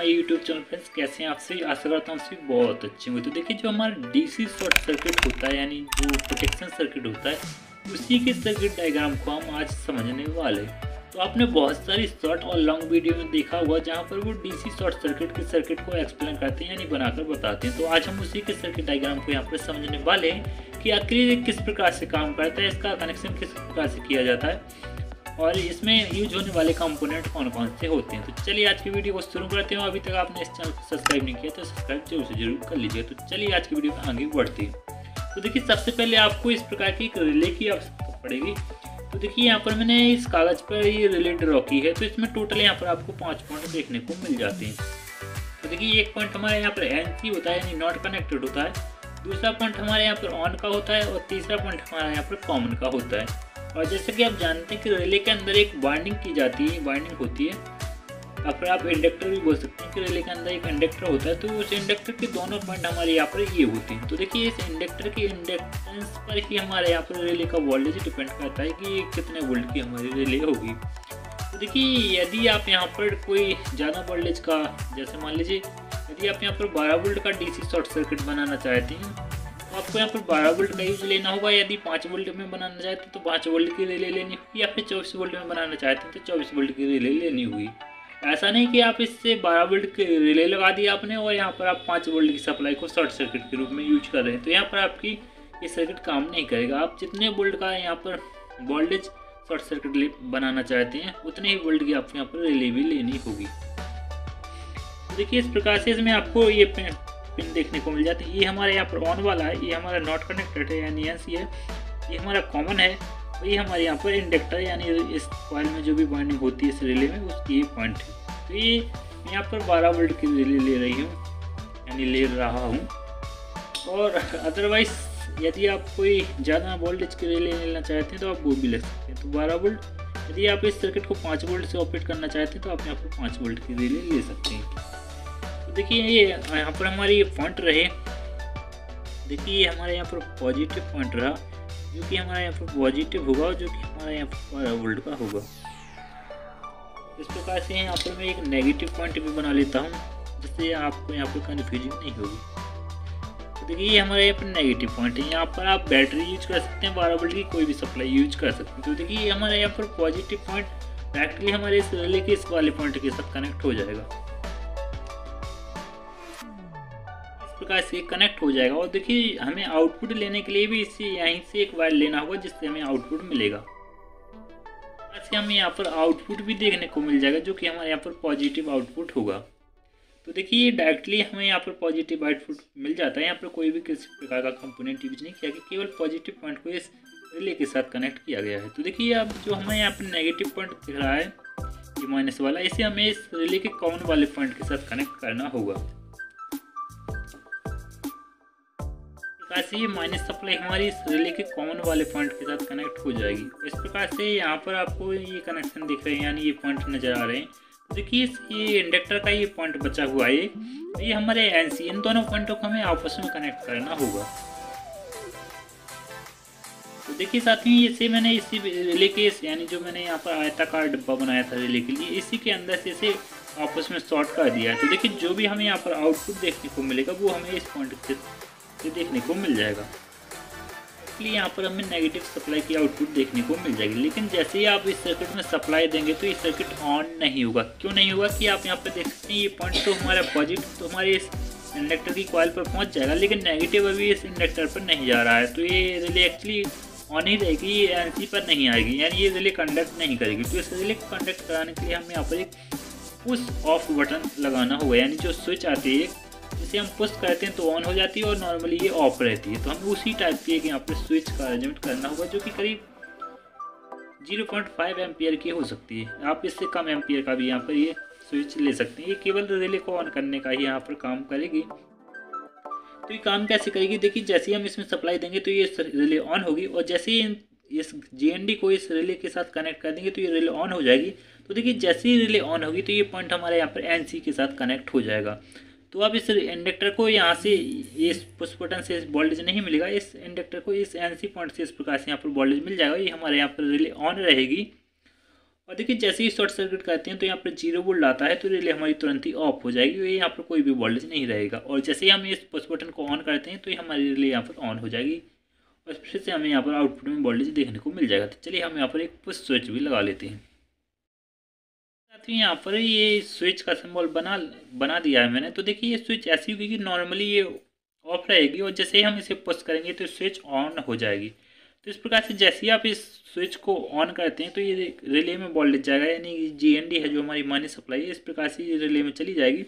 My YouTube channel friends. कैसे हैं आप सभी? आशा करता हूँ सभी बहुत अच्छे होंगे। तो देखिए, जो हमारा डीसी शॉर्ट सर्किट होता है यानी जो प्रोटेक्शन सर्किट होता है, उसी के सर्किट डायग्राम को हम आज समझने वाले हैं। तो आपने बहुत सारी शॉर्ट और लॉन्ग वीडियो में देखा हुआ जहाँ पर वो डीसी शॉर्ट सर्किट के सर्किट को एक्सप्लेन करते हैं यानी बनाकर बताते हैं। तो आज हम उसी के सर्किट डायग्राम को यहाँ पर समझने वाले हैं कि आखिर ये किस प्रकार से काम करता है, इसका कनेक्शन किस प्रकार से किया जाता है और इसमें यूज होने वाले कंपोनेंट कौन कौन से होते हैं। तो चलिए आज की वीडियो को शुरू करते हैं। अभी तक आपने इस चैनल को सब्सक्राइब नहीं किया तो सब्सक्राइब जरूर से जरूर कर लीजिए। तो चलिए आज की वीडियो में आगे बढ़ते हैं। तो देखिए, सबसे पहले आपको इस प्रकार की एक रिले की आवश्यकता पड़ेगी। तो देखिए, यहाँ पर मैंने इस कागज़ पर ये रिले ड्रॉ की है। तो इसमें टोटल यहाँ पर आपको 5 पॉइंट देखने को मिल जाते हैं। तो देखिए, एक पॉइंट हमारे यहाँ पर NC होता है यानी नॉट कनेक्टेड होता है, दूसरा पॉइंट हमारे यहाँ पर ऑन का होता है और तीसरा पॉइंट हमारे यहाँ पर कॉमन का होता है। और जैसे कि आप जानते हैं कि रिले के अंदर एक वाइंडिंग की जाती है, वाइंडिंग होती है, या फिर आप इंडक्टर भी बोल सकते हैं कि रिले के अंदर एक इंडक्टर होता है। तो उस इंडक्टर के दोनों पॉइंट हमारे यहाँ पर ये होते हैं। तो देखिए, इस इंडक्टर के इंडक्टेंस पर ही हमारे यहाँ पर रिले का वोल्टेज डिपेंड करता है कि कितने वोल्ट की हमारी रिले होगी। तो देखिए, यदि आप यहाँ पर कोई ज़्यादा वोल्टेज का, जैसे मान लीजिए यदि आप यहाँ पर 12 वोल्ट का डीसी शॉर्ट सर्किट बनाना चाहते हैं तो आपको यहाँ पर 12 वोल्ट का यूज लेना होगा। यदि 5 वोल्ट में बनाना चाहते हैं तो 5 वोल्ट की रिले लेनी होगी, या फिर 24 वोल्ट में बनाना चाहते हैं तो 24 वोल्ट की रिले लेनी होगी। ऐसा नहीं कि आप इससे 12 वोल्ट की रिले लगा दी आपने और यहाँ पर आप 5 वोल्ट की सप्लाई को शॉर्ट सर्किट के रूप में यूज कर रहे हैं, तो यहाँ पर आपकी ये सर्किट काम नहीं करेगा। आप जितने वोल्ट का यहाँ पर वोल्टेज शॉर्ट सर्किट बनाना चाहते हैं उतने ही वोल्ट की आपको यहाँ पर रिले भी लेनी होगी। तो देखिए, इस प्रकार से इसमें आपको ये पिन देखने को मिल जाती है। ये हमारे यहाँ पर ऑन वाला है, ये हमारा नॉट कनेक्टेड है यानी NC है, ये हमारा कॉमन है और ये हमारे यहाँ पर इंडक्टर यानी इस कॉइल में जो भी वाइंडिंग होती है इस रिले में उसकी ये पॉइंट है। तो ये यहाँ पर 12 वोल्ट की रिले ले रही हूँ यानी ले रहा हूँ। और अदरवाइज यदि आप कोई ज़्यादा वोल्टेज की रिले लेना चाहते हैं तो आप वो भी ले सकते हैं। तो 12 वोल्ट, यदि आप इस सर्किट को 5 वोल्ट से ऑपरेट करना चाहते हैं तो आप यहाँ पर 5 वोल्ट की रिले ले सकते हैं। देखिए, ये यहाँ पर हमारी ये पॉइंट रहे, देखिए ये हमारे यहाँ पर पॉजिटिव पॉइंट रहा जो कि हमारे यहाँ पर पॉजिटिव होगा और जो कि हमारे यहाँ पर 12 वोल्ट का होगा। इस प्रकार से यहाँ पर मैं एक नेगेटिव पॉइंट भी बना लेता हूँ जिससे आपको यहाँ पर कन्फ्यूजिंग नहीं होगी। तो देखिए, ये हमारे यहाँ पर नेगेटिव पॉइंट है। यहाँ पर आप बैटरी यूज कर सकते हैं, 12 वोल्ट की कोई भी सप्लाई यूज कर सकते हैं। तो देखिए, ये हमारे यहाँ पर पॉजिटिव पॉइंट डायरेक्टली हमारे इस रिले के इस वाले पॉइंट के साथ कनेक्ट हो जाएगा, प्रकार से कनेक्ट हो जाएगा। और देखिए, हमें आउटपुट लेने के लिए भी इससे यहीं से एक वायर लेना होगा जिससे हमें आउटपुट मिलेगा। ऐसे हमें यहाँ पर आउटपुट भी देखने को मिल जाएगा जो कि हमारे यहाँ पर पॉजिटिव आउटपुट होगा। तो देखिए, डायरेक्टली हमें यहाँ पर पॉजिटिव आउटपुट मिल जाता है। यहाँ पर कोई भी किसी प्रकार का कंपोनेंट यूज नहीं किया गया, केवल पॉजिटिव पॉइंट को इस रिले के साथ कनेक्ट किया गया है। तो देखिए, अब जो हमें यहाँ पर नेगेटिव पॉइंट दिख रहा है ये माइनस वाला, इसे हमें इस रिले के कॉमन वाले पॉइंट के साथ कनेक्ट करना होगा। ऐसे ही माइनस सप्लाई हमारी इस रिले के कॉमन वाले पॉइंट के साथ कनेक्ट हो जाएगी। इस प्रकार से यहाँ पर आपको ये कनेक्शन दिख रहे हैं यानी ये पॉइंट नज़र आ रहे हैं। तो देखिए, ये इंडक्टर का ये पॉइंट बचा हुआ है, ये हमारे NC, इन दोनों पॉइंटों को हमें आपस में कनेक्ट करना होगा। तो देखिए साथियों, इसे मैंने इसी रिले के यानी जो मैंने यहाँ पर आयताकार डिब्बा बनाया था रिले के लिए, इसी के अंदर से इसे आपस में शॉर्ट कर दिया है। तो देखिए, जो भी हमें यहाँ पर आउटपुट देखने को मिलेगा वो हमें इस पॉइंट से देखने को मिल जाएगा। इसलिए यहाँ पर हमें नेगेटिव सप्लाई की आउटपुट देखने को मिल जाएगी। लेकिन जैसे ही आप इस सर्किट में सप्लाई देंगे तो ये सर्किट ऑन नहीं होगा। क्यों नहीं होगा कि आप यहाँ पर देख सकते हैं, ये पॉइंट तो हमारा पॉजिटिव तो हमारे इस इंडक्टर की कॉइल पर पहुँच जाएगा, लेकिन नेगेटिव अभी इस इंडक्टर पर नहीं जा रहा है। तो ये रिले एक्चुअली ऑन ही रहेगी, ये NC पर नहीं आएगी यानी ये रिले कंडक्ट नहीं करेगी। तो इस रिले को कंडक्ट कराने के लिए हमें यहाँ पर एक पुश ऑफ बटन लगाना होगा, यानी जो स्विच आती है जिसे हम पुश करते हैं तो ऑन हो जाती है और नॉर्मली ये ऑफ रहती है। तो हमें उसी टाइप की एक यहाँ पर स्विच का अरेंजमेंट करना होगा जो कि करीब 0.5 एम्पियर की हो सकती है। आप इससे कम एम्पियर का भी यहाँ पर ये स्विच ले सकते हैं। ये केवल रिले को ऑन करने का ही यहाँ पर काम करेगी। तो ये काम कैसे करेगी? देखिए, जैसे ही हम इसमें सप्लाई देंगे तो ये रिले ऑन होगी और जैसे ही इस GND को इस रिले के साथ कनेक्ट कर देंगे तो ये रिले ऑन हो जाएगी। तो देखिए, जैसे ही रिले ऑन होगी तो ये पॉइंट हमारे यहाँ पर NC के साथ कनेक्ट हो जाएगा। तो अब इस इंडक्टर को यहाँ से इस पुश बटन से वोल्टेज नहीं मिलेगा, इस इंडक्टर को इस NC पॉइंट से इस प्रकार से यहाँ पर वोल्टेज मिल जाएगा। ये हमारे यहाँ पर रिले ऑन रहेगी और देखिए जैसे ही शॉर्ट सर्किट करते हैं तो यहाँ पर 0 वोल्ट आता है तो रिले हमारी तुरंत ही ऑफ हो जाएगी, ये यहाँ पर कोई भी वोल्टेज नहीं रहेगा। और जैसे ही हम इस पुश बटन को ऑन करते हैं तो ये हमारी रिले यहाँ पर ऑन हो जाएगी और फिर से हमें यहाँ पर आउटपुट में वोल्टेज देखने को मिल जाएगा। तो चलिए हम यहाँ पर एक पुश स्विच भी लगा लेते हैं। साथ ही यहाँ पर ये स्विच का सिंबल बना दिया है मैंने। तो देखिए ये स्विच ऐसी होगी कि नॉर्मली ये ऑफ रहेगी और जैसे ही हम इसे पुश करेंगे तो स्विच ऑन हो जाएगी। तो इस प्रकार से जैसे ही आप इस स्विच को ऑन करते हैं तो ये रिले में वोल्टेज जाएगा, यानी GND है जो हमारी माइनस सप्लाई है, इस प्रकार से ये रिले में चली जाएगी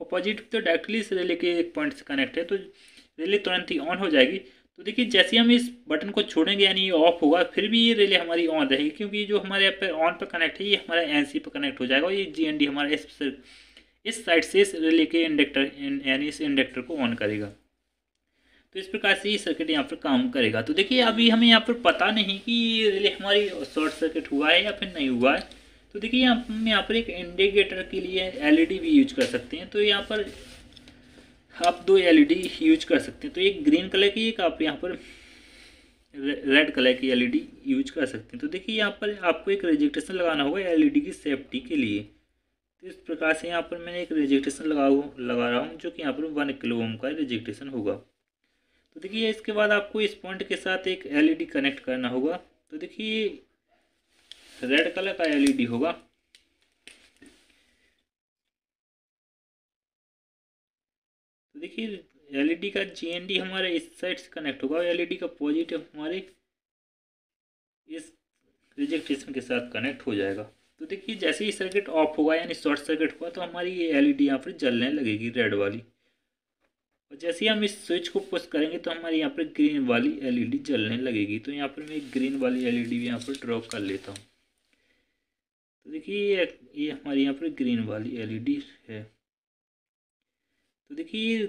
और पॉजिटिव तो डायरेक्टली इस रिले के एक पॉइंट से कनेक्ट है तो रिले तुरंत ही ऑन हो जाएगी। तो देखिए जैसे ही हम इस बटन को छोड़ेंगे यानी ये ऑफ होगा, फिर भी ये रिले हमारी ऑन रहेगी क्योंकि जो हमारे यहाँ पे ऑन पर कनेक्ट है ये हमारा NC पर कनेक्ट हो जाएगा और ये GND हमारा इस साइड से इस रिले के इंडक्टर यानी इस इंडक्टर को ऑन करेगा। तो इस प्रकार से ये सर्किट यहाँ पर काम करेगा। तो देखिए अभी हमें यहाँ पर पता नहीं कि ये रिले हमारी शॉर्ट सर्किट हुआ है या फिर नहीं हुआ है। तो देखिए हम यहाँ पर एक इंडिकेटर के लिए LED भी यूज कर सकते हैं। तो यहाँ पर आप 2 LED यूज कर सकते हैं, तो एक ग्रीन कलर की, एक आप यहाँ पर रेड कलर की LED यूज कर सकते हैं। तो देखिए यहाँ पर आपको एक रेजिस्टेंस लगाना होगा LED की सेफ्टी के लिए। तो इस प्रकार से यहाँ पर मैंने एक रेजिस्टेंस लगा रहा हूँ जो कि यहाँ पर 1 किलो ओम का रेजिस्टेंस होगा। तो देखिए इसके बाद आपको इस पॉइंट के साथ एक LED कनेक्ट करना होगा। तो देखिए रेड कलर का LED होगा। तो देखिए LED का GND हमारे इस साइड से कनेक्ट होगा और LED का पॉजिटिव हमारे इस रेजिस्टेंस के साथ कनेक्ट हो जाएगा। तो देखिए जैसे ही सर्किट ऑफ होगा यानी शॉर्ट सर्किट हुआ तो हमारी ये LED यहाँ पर जलने लगेगी, रेड वाली। और जैसे ही हम इस स्विच को पुश करेंगे तो हमारे यहाँ पर ग्रीन वाली LED जलने लगेगी। तो यहाँ पर मैं एक ग्रीन वाली LED भी यहाँ पर ड्रॉ कर लेता हूँ। तो देखिए ये हमारी यहाँ पर ग्रीन वाली LED है। तो देखिए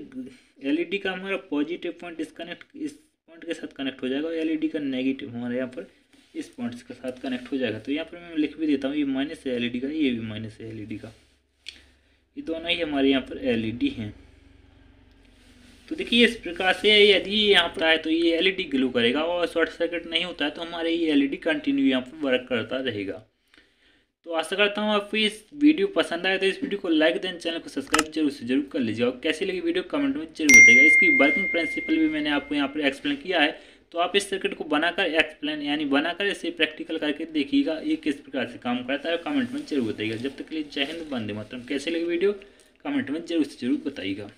LED का हमारा पॉजिटिव पॉइंट इस पॉइंट के साथ कनेक्ट हो जाएगा और LED का नेगेटिव हमारे यहाँ पर इस पॉइंट के साथ कनेक्ट हो जाएगा। तो यहाँ पर मैं लिख भी देता हूँ, ये माइनस है LED का, ये भी माइनस है LED का, ये दोनों ही हमारे यहाँ पर LED हैं। तो देखिए इस प्रकार से यदि यहाँ पर आए तो ये LED ग्लो करेगा और शॉर्ट सर्किट नहीं होता है तो हमारे ये LED कंटिन्यू यहाँ पर वर्क करता रहेगा। तो आशा करता हूँ आपको इस वीडियो पसंद आए तो इस वीडियो को लाइक दें, चैनल को सब्सक्राइब जरूर से जरूर कर लीजिए और कैसी लगी वीडियो कमेंट में जरूर बताइएगा। इसकी वर्किंग प्रिंसिपल भी मैंने आपको यहाँ पर एक्सप्लेन किया है, तो आप इस सर्किट को बनाकर इसे प्रैक्टिकल करके देखिएगा ये किस प्रकार से काम करता है, कमेंट में जरूर बताइएगा। जब तक के लिए जय हिंद, वंदे मातरम। कैसी लगी वीडियो कमेंट में जरूर से जरूर बताइएगा।